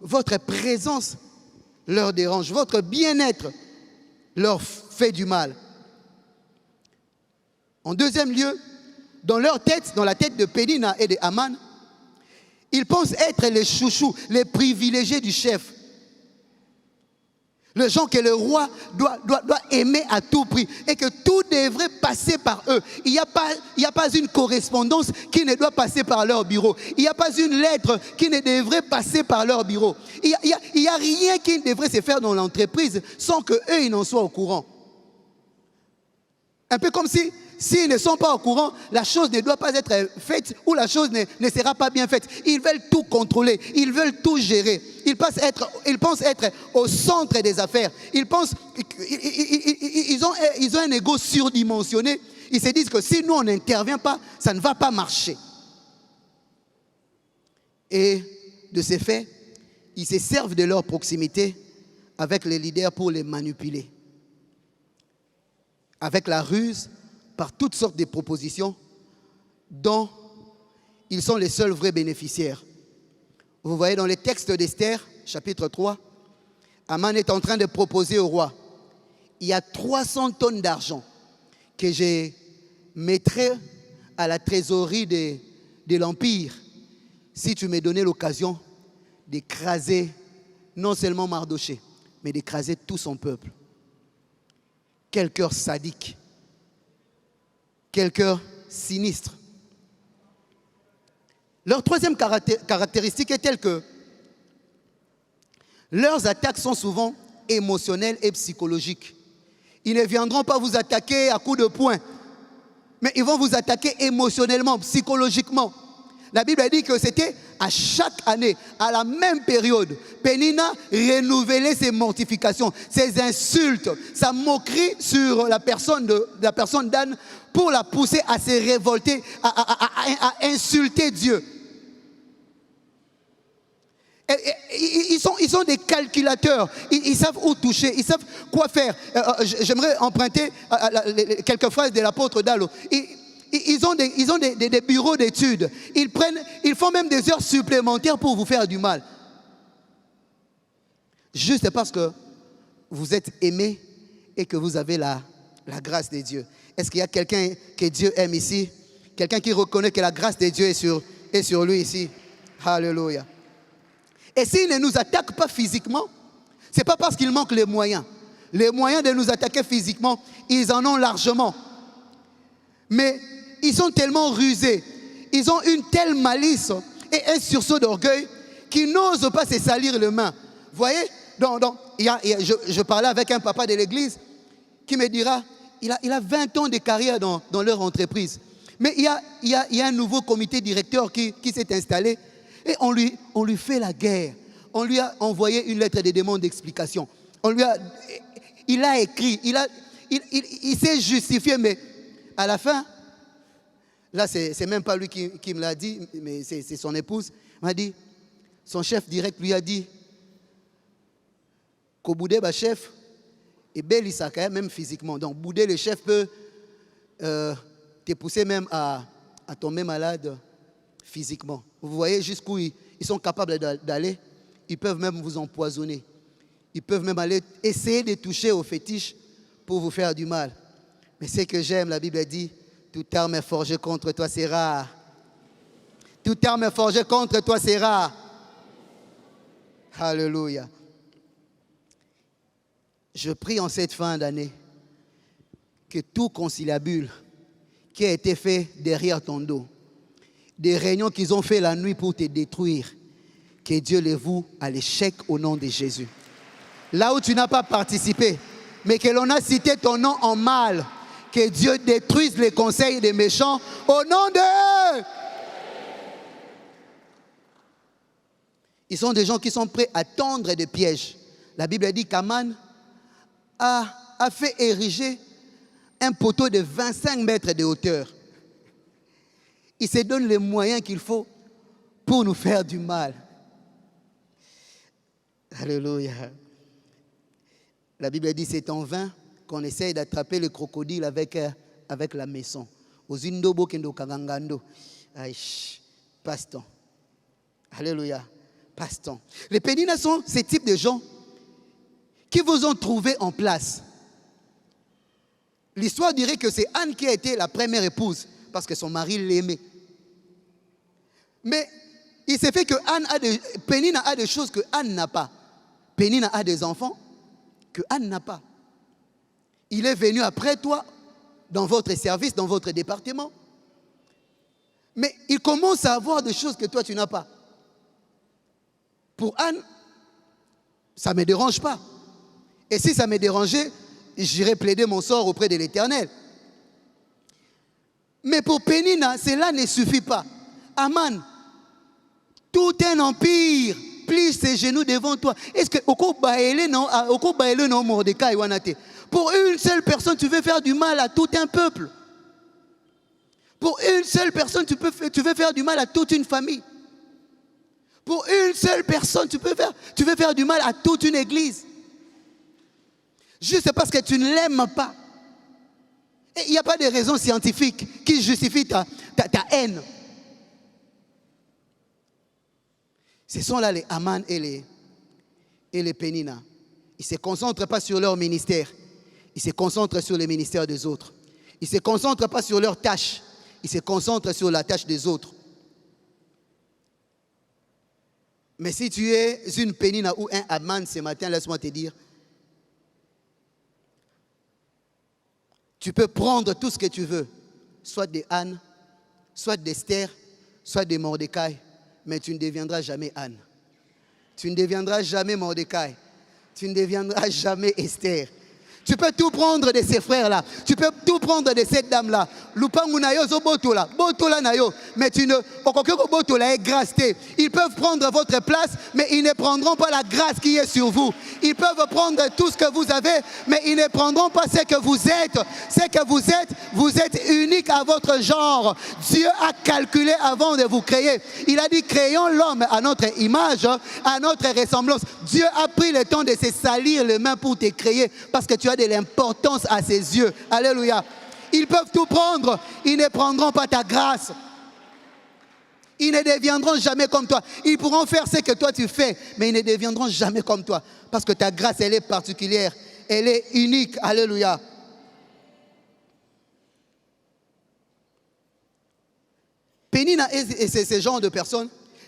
votre présence leur dérange. Votre bien-être leur fait du mal. En deuxième lieu, dans leur tête, dans la tête de Pénina et de Aman, ils pensent être les chouchous, les privilégiés du chef. Les gens que le roi doit aimer à tout prix et que tout devrait passer par eux. Il n'y a pas une correspondance qui ne doit passer par leur bureau. Il n'y a pas une lettre qui ne devrait passer par leur bureau. Il n'y a rien qui devrait se faire dans l'entreprise sans qu'eux, ils n'en soient au courant. Un peu comme si, s'ils ne sont pas au courant, la chose ne doit pas être faite ou la chose ne sera pas bien faite. Ils veulent tout contrôler, ils veulent tout gérer. Ils pensent être au centre des affaires. Ils ont un ego surdimensionné. Ils se disent que si nous, on n'intervient pas, ça ne va pas marcher. Et de ces faits, ils se servent de leur proximité avec les leaders pour les manipuler. Avec la ruse, par toutes sortes de propositions dont ils sont les seuls vrais bénéficiaires. Vous voyez dans les textes d'Esther, chapitre 3, Aman est en train de proposer au roi, il y a 300 tonnes d'argent que je mettrai à la trésorerie de l'Empire si tu me donnais l'occasion d'écraser non seulement Mardoché, mais d'écraser tout son peuple. Quel cœur sadique, quel cœur sinistre. Leur troisième caractéristique est telle que leurs attaques sont souvent émotionnelles et psychologiques. Ils ne viendront pas vous attaquer à coups de poing, mais ils vont vous attaquer émotionnellement, psychologiquement. La Bible dit que c'était à chaque année, à la même période, Pénina renouvelait ses mortifications, ses insultes, sa moquerie sur la personne d'Anne pour la pousser à se révolter, à insulter Dieu. Ils sont des calculateurs, ils savent où toucher, ils savent quoi faire. J'aimerais emprunter quelques phrases de l'apôtre Dallo. Ils ont des bureaux d'études. Ils font même des heures supplémentaires pour vous faire du mal. Juste parce que vous êtes aimé et que vous avez la grâce de Dieu. Est-ce qu'il y a quelqu'un que Dieu aime ici? Quelqu'un qui reconnaît que la grâce de Dieu est sur lui ici? Alléluia. Et s'ils ne nous attaquent pas physiquement, ce n'est pas parce qu'il manque les moyens. Les moyens de nous attaquer physiquement, ils en ont largement. Mais ils sont tellement rusés, ils ont une telle malice et un sursaut d'orgueil qu'ils n'osent pas se salir les mains. Vous voyez, je parlais avec un papa de l'église qui me dira, il a 20 ans de carrière dans leur entreprise. Mais il y a un nouveau comité directeur qui s'est installé et on lui fait la guerre. On lui a envoyé une lettre de demande d'explication. Il a écrit, il s'est justifié, mais à la fin, là, c'est même pas lui qui me l'a dit, mais c'est son épouse. Il m'a dit, son chef direct lui a dit, qu'au boudé, bah, chef, et bel il quand même physiquement. Donc, boudé, le chef peut te pousser même à tomber malade physiquement. Vous voyez jusqu'où ils sont capables d'aller. Ils peuvent même vous empoisonner. Ils peuvent même aller essayer de toucher aux fétiches pour vous faire du mal. Mais ce que j'aime, la Bible dit, toute arme forgée contre toi, c'est rare. Toute arme forgée contre toi, c'est rare. Alléluia. Je prie en cette fin d'année que tout conciliabule qui a été fait derrière ton dos, des réunions qu'ils ont fait la nuit pour te détruire, que Dieu les voue à l'échec au nom de Jésus. Là où tu n'as pas participé, mais que l'on a cité ton nom en mal, que Dieu détruise les conseils des méchants au nom de... Ils sont des gens qui sont prêts à tendre des pièges. La Bible dit qu'Aman a fait ériger un poteau de 25 mètres de hauteur. Il se donne les moyens qu'il faut pour nous faire du mal. Alléluia. La Bible dit c'est en vain qu'on essaye d'attraper le crocodile avec la maison. Ozindobo kendo kangangando. Passe-temps. Alléluia. Passe-temps. Les péninas sont ces types de gens qui vous ont trouvé en place. L'histoire dirait que c'est Anne qui a été la première épouse parce que son mari l'aimait. Mais il s'est fait que Pénina a des choses que Anne n'a pas. Pénina a des enfants que Anne n'a pas. Il est venu après toi dans votre service, dans votre département. Mais il commence à avoir des choses que toi tu n'as pas. Pour Anne, ça ne me dérange pas. Et si ça me dérangeait, j'irais plaider mon sort auprès de l'Éternel. Mais pour Pénina, cela ne suffit pas. Aman, tout un empire plie ses genoux devant toi. Est-ce que non Mordecai wanate? Pour une seule personne, tu veux faire du mal à tout un peuple. Pour une seule personne, tu veux faire du mal à toute une famille. Pour une seule personne, tu veux faire du mal à toute une église. Juste parce que tu ne l'aimes pas. Et il n'y a pas de raison scientifique qui justifie ta haine. Ce sont là les Aman et les Pénina. Ils ne se concentrent pas sur leur ministère. Ils se concentrent sur les ministères des autres. Ils ne se concentrent pas sur leurs tâches. Ils se concentrent sur la tâche des autres. Mais si tu es une Pénina ou un Aman ce matin, laisse-moi te dire, tu peux prendre tout ce que tu veux, soit de Anne, soit d'Esther, soit de Mordecai, mais tu ne deviendras jamais Anne. Tu ne deviendras jamais Mordecai. Tu ne deviendras jamais Esther. Tu peux tout prendre de ces frères-là. Tu peux tout prendre de cette dame-là. Lupangu na yo zo botola. Botola na yo. Mais tu ne... Okokeko botola est grâce. Ils peuvent prendre votre place, mais ils ne prendront pas la grâce qui est sur vous. Ils peuvent prendre tout ce que vous avez, mais ils ne prendront pas ce que vous êtes. Ce que vous êtes unique à votre genre. Dieu a calculé avant de vous créer. Il a dit, créons l'homme à notre image, à notre ressemblance. Dieu a pris le temps de se salir les mains pour te créer, parce que tu as de l'importance à ses yeux. Alléluia. Ils peuvent tout prendre. Ils ne prendront pas ta grâce. Ils ne deviendront jamais comme toi. Ils pourront faire ce que toi tu fais, mais ils ne deviendront jamais comme toi. Parce que ta grâce, elle est particulière. Elle est unique. Alléluia. Pénina est ce genre de personnes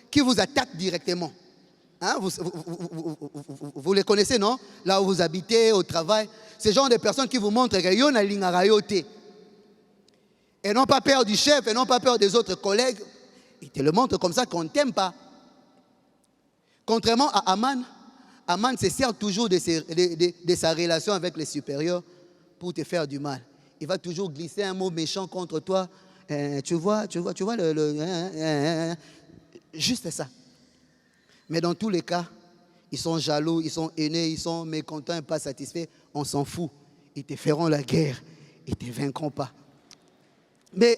qui vous attaquent directement. Hein, vous les connaissez, non? Là où vous habitez, au travail. Ce genre de personnes qui vous montrent que yon a l'ingarayote. Et n'ont pas peur du chef, et n'ont pas peur des autres collègues. Ils te le montrent comme ça qu'on ne t'aime pas. Contrairement à Aman, Aman se sert toujours de sa relation avec les supérieurs pour te faire du mal. Il va toujours glisser un mot méchant contre toi. Tu vois juste ça. Mais dans tous les cas, ils sont jaloux, ils sont haineux, ils sont mécontents et pas satisfaits. On s'en fout. Ils te feront la guerre. Ils ne te vaincront pas. Mais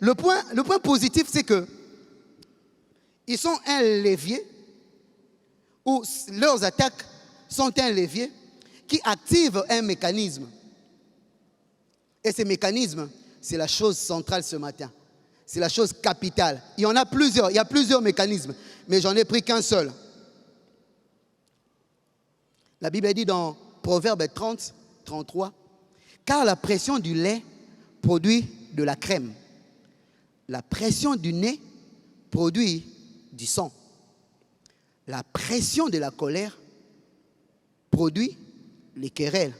le point positif, c'est que ils sont un levier, ou leurs attaques sont un levier qui active un mécanisme. Et ce mécanisme, c'est la chose centrale ce matin. C'est la chose capitale. Il y en a plusieurs, il y a plusieurs mécanismes, mais j'en ai pris qu'un seul. La Bible dit dans Proverbe 30, 33, « Car la pression du lait produit de la crème. La pression du nez produit du sang. La pression de la colère produit les querelles.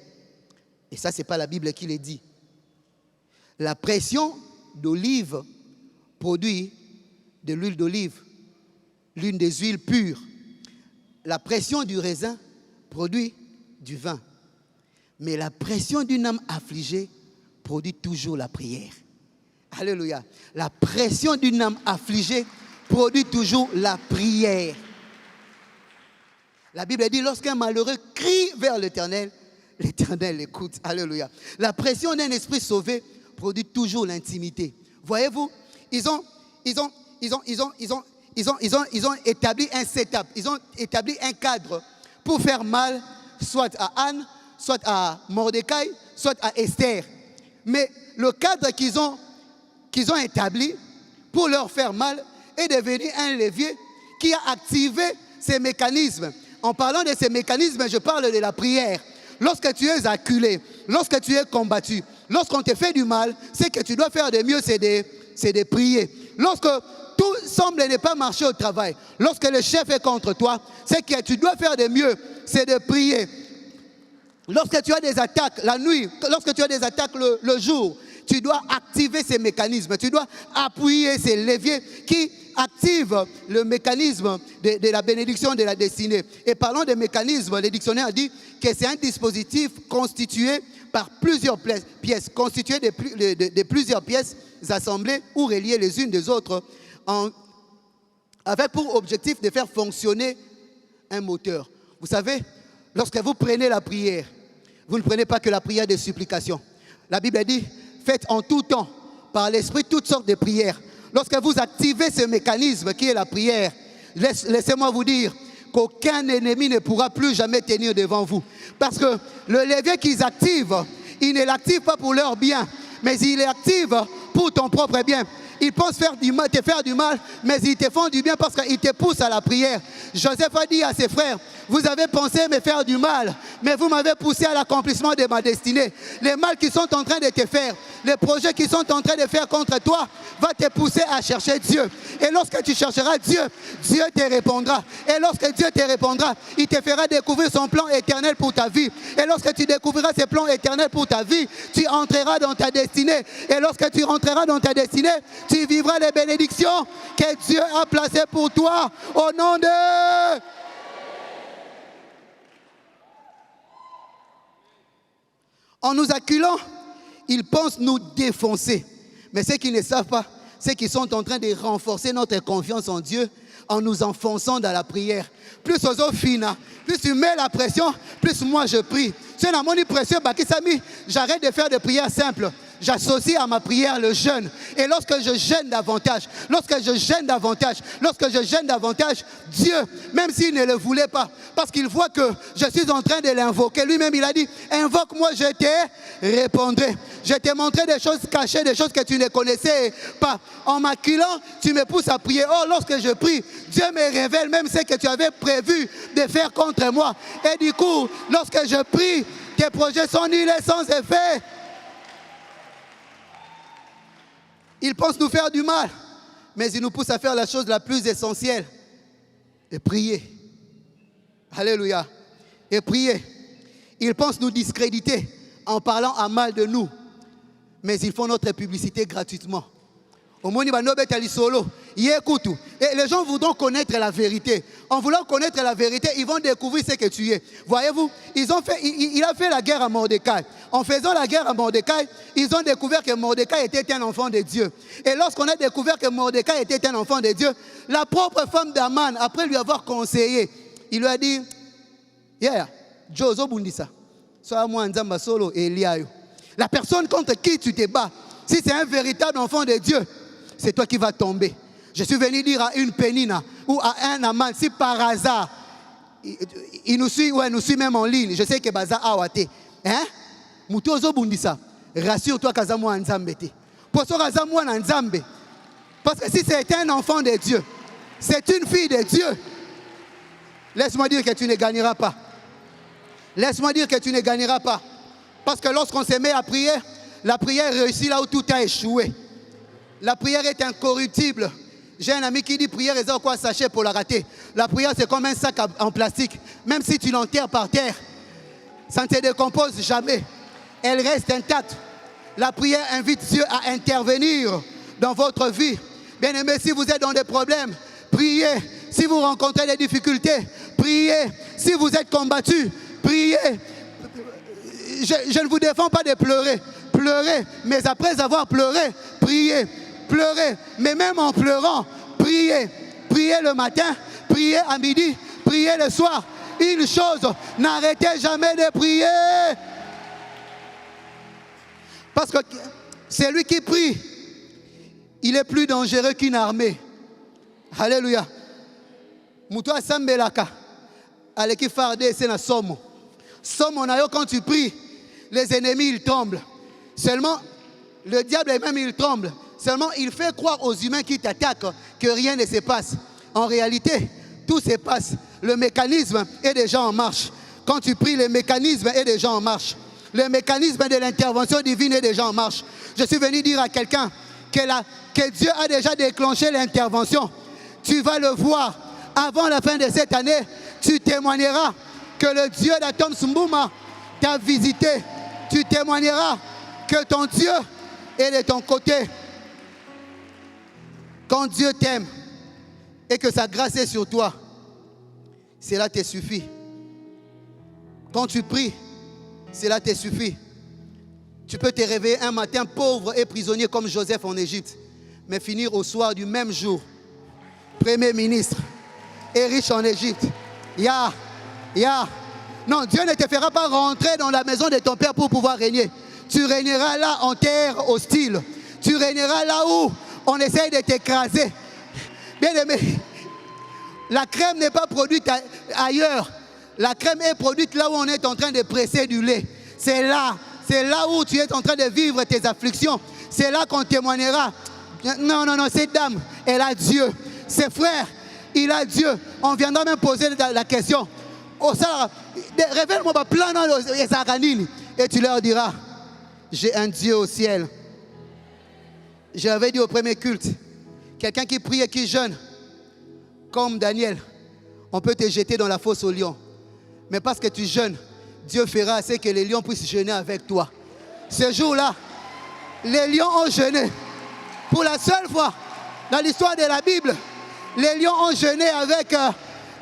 Et ça, ce n'est pas la Bible qui le dit. La pression d'olive produit de l'huile d'olive, l'une des huiles pures. La pression du raisin produit du vin. Mais la pression d'une âme affligée produit toujours la prière. Alléluia. La pression d'une âme affligée produit toujours la prière. La Bible dit, lorsqu'un malheureux crie vers l'Éternel, l'Éternel écoute. Alléluia. La pression d'un esprit sauvé produit toujours l'intimité. Voyez-vous, ils ont établi un setup, ils ont établi un cadre pour faire mal, soit à Anne, soit à Mordecai, soit à Esther. Mais le cadre qu'ils ont établi pour leur faire mal est devenu un levier qui a activé ces mécanismes. En parlant de ces mécanismes, je parle de la prière. Lorsque tu es acculé, lorsque tu es combattu, lorsqu'on te fait du mal, ce que tu dois faire de mieux, c'est de prier. Lorsque tout semble ne pas marcher au travail, lorsque le chef est contre toi, ce que tu dois faire de mieux, c'est de prier. Lorsque tu as des attaques la nuit, lorsque tu as des attaques le jour, tu dois activer ces mécanismes. Tu dois appuyer ces leviers qui activent le mécanisme de la bénédiction de la destinée. Et parlant des mécanismes, le dictionnaire dit que c'est un dispositif constitué par plusieurs pièces, constitué de plusieurs pièces assemblées ou reliées les unes des autres, avec pour objectif de faire fonctionner un moteur. Vous savez, lorsque vous prenez la prière, vous ne prenez pas que la prière de supplication. La Bible dit, faites en tout temps, par l'Esprit, toutes sortes de prières. Lorsque vous activez ce mécanisme qui est la prière, laissez-moi vous dire qu'aucun ennemi ne pourra plus jamais tenir devant vous. Parce que le levier qu'ils activent, ils ne l'activent pas pour leur bien, mais ils l'activent pour ton propre bien. Ils pensent te faire du mal, mais ils te font du bien parce qu'ils te poussent à la prière. Joseph a dit à ses frères, vous avez pensé me faire du mal, mais vous m'avez poussé à l'accomplissement de ma destinée. Les mal qui sont en train de te faire, les projets qui sont en train de faire contre toi, va te pousser à chercher Dieu. Et lorsque tu chercheras Dieu, Dieu te répondra. Et lorsque Dieu te répondra, il te fera découvrir son plan éternel pour ta vie. Et lorsque tu découvriras ses plans éternels pour ta vie, tu entreras dans ta destinée. Et lorsque tu rentreras dans ta destinée, tu vivras les bénédictions que Dieu a placées pour toi. Au nom de... En nous acculant, ils pensent nous défoncer. Mais ce qu'ils ne savent pas, c'est qu'ils sont en train de renforcer notre confiance en Dieu en nous enfonçant dans la prière. Plus plus tu mets la pression, plus moi je prie. C'est la monnaie pression, j'arrête de faire des prières simples. J'associe à ma prière le jeûne. Et lorsque je jeûne davantage, Dieu, même s'il ne le voulait pas, parce qu'il voit que je suis en train de l'invoquer, lui-même il a dit, invoque-moi, je te répondrai. Je t'ai montré des choses cachées, des choses que tu ne connaissais pas. En m'acculant, tu me pousses à prier. Oh, lorsque je prie, Dieu me révèle même ce que tu avais prévu de faire contre moi. Et du coup, lorsque je prie, tes projets sont nuls et sans effet. Ils pensent nous faire du mal, mais ils nous poussent à faire la chose la plus essentielle, et prier. Alléluia. Et prier. Ils pensent nous discréditer en parlant à mal de nous, mais ils font notre publicité gratuitement. Et les gens voudront connaître la vérité. En voulant connaître la vérité, ils vont découvrir ce que tu es. Voyez-vous, il a fait la guerre à Mordecai. En faisant la guerre à Mordecai, ils ont découvert que Mordecai était un enfant de Dieu. Et lorsqu'on a découvert que Mordecai était un enfant de Dieu, la propre femme d'Aman, après lui avoir conseillé, il lui a dit, Jozo Bundisa, sois moi Nzamba Solo et Eliayo. La personne contre qui tu te bats, si c'est un véritable enfant de Dieu, c'est toi qui vas tomber. Je suis venu dire à une Pénina ou à un Aman, si par hasard, il nous suit même en ligne. Je sais que Baza Awate. Hein? Mutozo Bundisa. Rassure-toi Kazamwa Nzambete. Poso Kazamwa Nzambe. Parce que si c'est un enfant de Dieu, c'est une fille de Dieu, laisse-moi dire que tu ne gagneras pas. Laisse-moi dire que tu ne gagneras pas. Parce que lorsqu'on se met à prier, la prière réussit là où tout a échoué. La prière est incorruptible. J'ai un ami qui dit prière et quoi sachet pour la rater. La prière c'est comme un sac en plastique. Même si tu l'enterres par terre, ça ne se décompose jamais. Elle reste intacte. La prière invite Dieu à intervenir dans votre vie. Bien aimé, si vous êtes dans des problèmes, priez. Si vous rencontrez des difficultés, priez. Si vous êtes combattu, priez. Je ne vous défends pas de pleurer. Pleurez, mais après avoir pleuré, priez. Pleurez, mais même en pleurant, priez. Priez le matin, priez à midi, priez le soir. Une chose, n'arrêtez jamais de prier. Parce que c'est lui qui prie. Il est plus dangereux qu'une armée. Alléluia. Moutoua Sambelaka. Aleki Fardé, c'est la somme. Somme, quand tu pries, les ennemis, ils tremblent. Seulement, le diable même, il tremble. Seulement, il fait croire aux humains qui t'attaquent que rien ne se passe. En réalité, tout se passe. Le mécanisme est déjà en marche. Quand tu pries, le mécanisme est déjà en marche. Le mécanisme de l'intervention divine est déjà en marche. Je suis venu dire à quelqu'un que Dieu a déjà déclenché l'intervention. Tu vas le voir. Avant la fin de cette année, tu témoigneras que le Dieu d'Atom Sumbouma t'a visité. Tu témoigneras que ton Dieu est de ton côté. Quand Dieu t'aime et que sa grâce est sur toi, cela te suffit. Quand tu pries, cela te suffit. Tu peux te réveiller un matin pauvre et prisonnier comme Joseph en Égypte, mais finir au soir du même jour, Premier ministre et riche en Égypte. Non, Dieu ne te fera pas rentrer dans la maison de ton père pour pouvoir régner. Tu régneras là en terre hostile. Tu régneras là où on essaye de t'écraser. Bien aimé, la crème n'est pas produite ailleurs. La crème est produite là où on est en train de presser du lait. C'est là où tu es en train de vivre tes afflictions. C'est là qu'on témoignera. Non, cette dame, elle a Dieu. Ses frères, il a Dieu. On viendra même poser la question. Révèle-moi plein et tu leur diras, j'ai un Dieu au ciel. J'avais dit au premier culte, quelqu'un qui prie et qui jeûne, comme Daniel, on peut te jeter dans la fosse aux lions. Mais parce que tu jeûnes, Dieu fera assez que les lions puissent jeûner avec toi. Ce jour-là, les lions ont jeûné. Pour la seule fois dans l'histoire de la Bible, les lions ont jeûné avec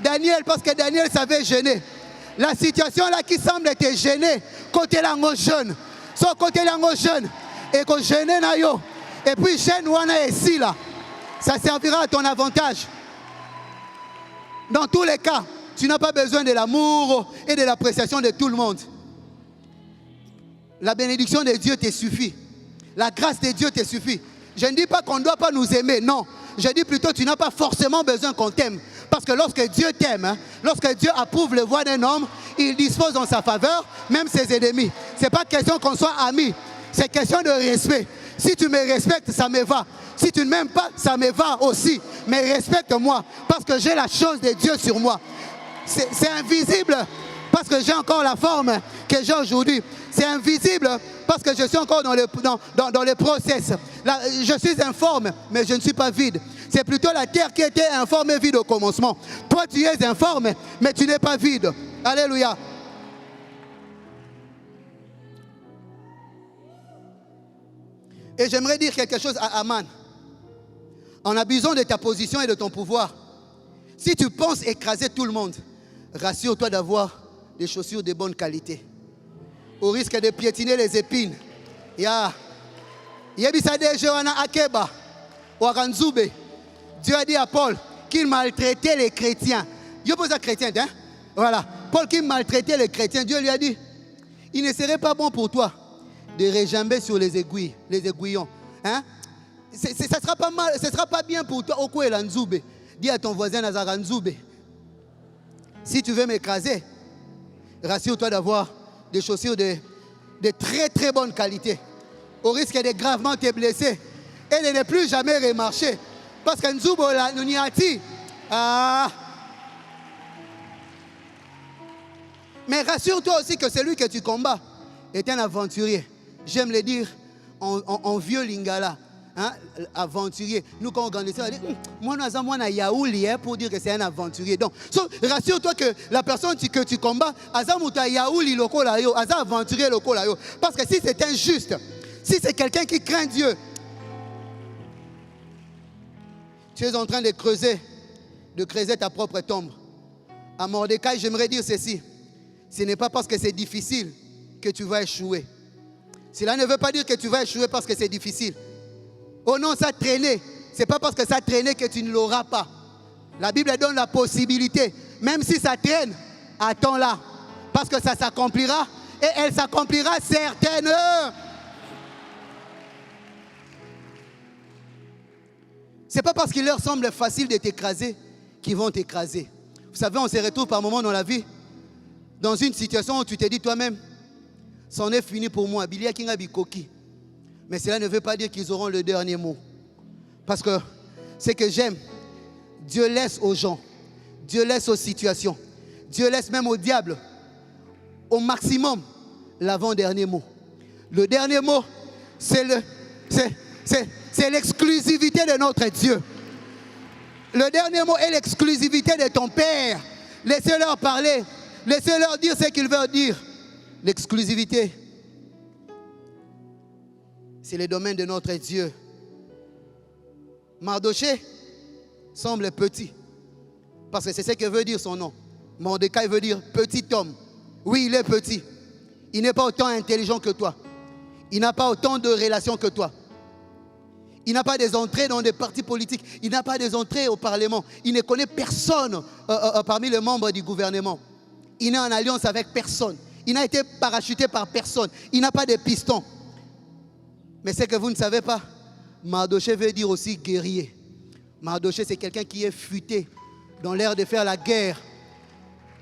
Daniel parce que Daniel savait jeûner. La situation là qui semble être gênée, côté l'ango jeûne, son côté l'ango jeûne, et qu'on jeûne nayo, et puis jeûne wana ici là, ça servira à ton avantage. Dans tous les cas, tu n'as pas besoin de l'amour et de l'appréciation de tout le monde. La bénédiction de Dieu te suffit. La grâce de Dieu te suffit. Je ne dis pas qu'on ne doit pas nous aimer, non. Je dis plutôt que tu n'as pas forcément besoin qu'on t'aime. Parce que lorsque Dieu t'aime, lorsque Dieu approuve le voie d'un homme, il dispose en sa faveur, même ses ennemis. Ce n'est pas question qu'on soit amis, c'est question de respect. Si tu me respectes, ça me va. Si tu ne m'aimes pas, ça me va aussi. Mais respecte-moi, parce que j'ai la chose de Dieu sur moi. C'est invisible, parce que j'ai encore la forme que j'ai aujourd'hui. C'est invisible, parce que je suis encore dans le process. Là, je suis informe, mais je ne suis pas vide. C'est plutôt la terre qui était informe et vide au commencement. Toi, tu es informe, mais tu n'es pas vide. Alléluia. Et j'aimerais dire quelque chose à Aman. En abusant de ta position et de ton pouvoir, si tu penses écraser tout le monde, rassure-toi d'avoir des chaussures de bonne qualité. Au risque de piétiner les épines. Dieu a dit à Paul qu'il maltraitait les chrétiens. Dieu pose à chrétien, hein? Voilà. Paul qui maltraitait les chrétiens, Dieu lui a dit, il ne serait pas bon pour toi de réjamber sur les aiguillons. Hein? Ça ne sera pas mal, ce ne sera pas bien pour toi. Dis à ton voisin Nazara Nzoube, si tu veux m'écraser, rassure-toi d'avoir des chaussures de très très bonne qualité. Au risque de gravement te blesser et de ne plus jamais remarcher. Parce que Nzubo la Nuniati. Mais rassure-toi aussi que celui que tu combats est un aventurier. J'aime le dire en vieux lingala. hein, aventurier. Nous, quand on grandissait, on dit, moi, on a Yaouli pour dire que c'est un aventurier. Donc, rassure-toi que la personne que tu combats, Azamuta Yaouli loko la yo, Aza aventurier loko la yo. Parce que si c'est injuste, si c'est quelqu'un qui craint Dieu, tu es en train de creuser ta propre tombe. À Mordecai, j'aimerais dire ceci. Ce n'est pas parce que c'est difficile que tu vas échouer. Cela ne veut pas dire que tu vas échouer parce que c'est difficile. Oh non, ça traînait. Ce n'est pas parce que ça traînait que tu ne l'auras pas. La Bible donne la possibilité. Même si ça traîne, attends-la. Parce que ça s'accomplira. Et elle s'accomplira certainement. Ce n'est pas parce qu'il leur semble facile de t'écraser qu'ils vont t'écraser. Vous savez, on se retrouve par moments dans la vie, dans une situation où tu te dis toi-même, c'en est fini pour moi. Mais cela ne veut pas dire qu'ils auront le dernier mot. Parce que ce que j'aime, Dieu laisse aux gens, Dieu laisse aux situations, Dieu laisse même au diable, au maximum, l'avant-dernier mot. Le dernier mot, c'est l'exclusivité de notre Dieu. Le dernier mot est l'exclusivité de ton Père. Laissez-leur parler. Laissez-leur dire ce qu'ils veulent dire. L'exclusivité, c'est le domaine de notre Dieu. Mardoché semble petit. Parce que c'est ce que veut dire son nom. Mordecai veut dire petit homme. Oui, il est petit. Il n'est pas autant intelligent que toi. Il n'a pas autant de relations que toi. Il n'a pas des entrées dans des partis politiques. Il n'a pas des entrées au Parlement. Il ne connaît personne parmi les membres du gouvernement. Il n'est en alliance avec personne. Il n'a été parachuté par personne. Il n'a pas de piston. Mais ce que vous ne savez pas, Mardoché veut dire aussi guerrier. Mardoché, c'est quelqu'un qui est futé dans l'air de faire la guerre.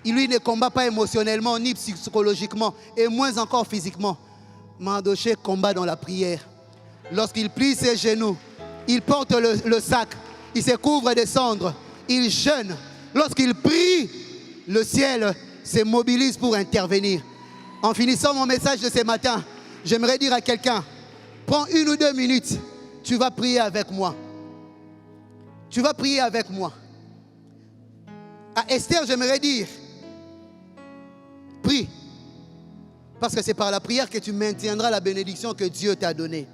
Il lui ne combat pas émotionnellement ni psychologiquement et moins encore physiquement. Mardoché combat dans la prière. Lorsqu'il plie ses genoux, il porte le sac, il se couvre de cendres, il jeûne. Lorsqu'il prie, le ciel se mobilise pour intervenir. En finissant mon message de ce matin, j'aimerais dire à quelqu'un, prends 1 ou 2 minutes, tu vas prier avec moi. Tu vas prier avec moi. À Esther, j'aimerais dire, prie. Parce que c'est par la prière que tu maintiendras la bénédiction que Dieu t'a donnée.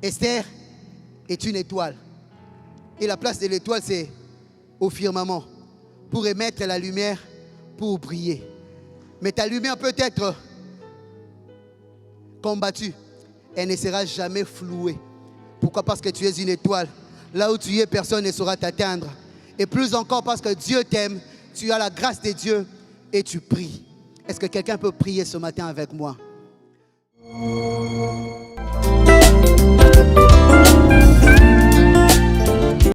Esther est une étoile. Et la place de l'étoile, c'est au firmament. Pour émettre la lumière, pour briller. Mais ta lumière peut être combattue. Elle ne sera jamais flouée. Pourquoi? Parce que tu es une étoile. Là où tu es, personne ne saura t'atteindre. Et plus encore parce que Dieu t'aime, tu as la grâce de Dieu et tu pries. Est-ce que quelqu'un peut prier ce matin avec moi?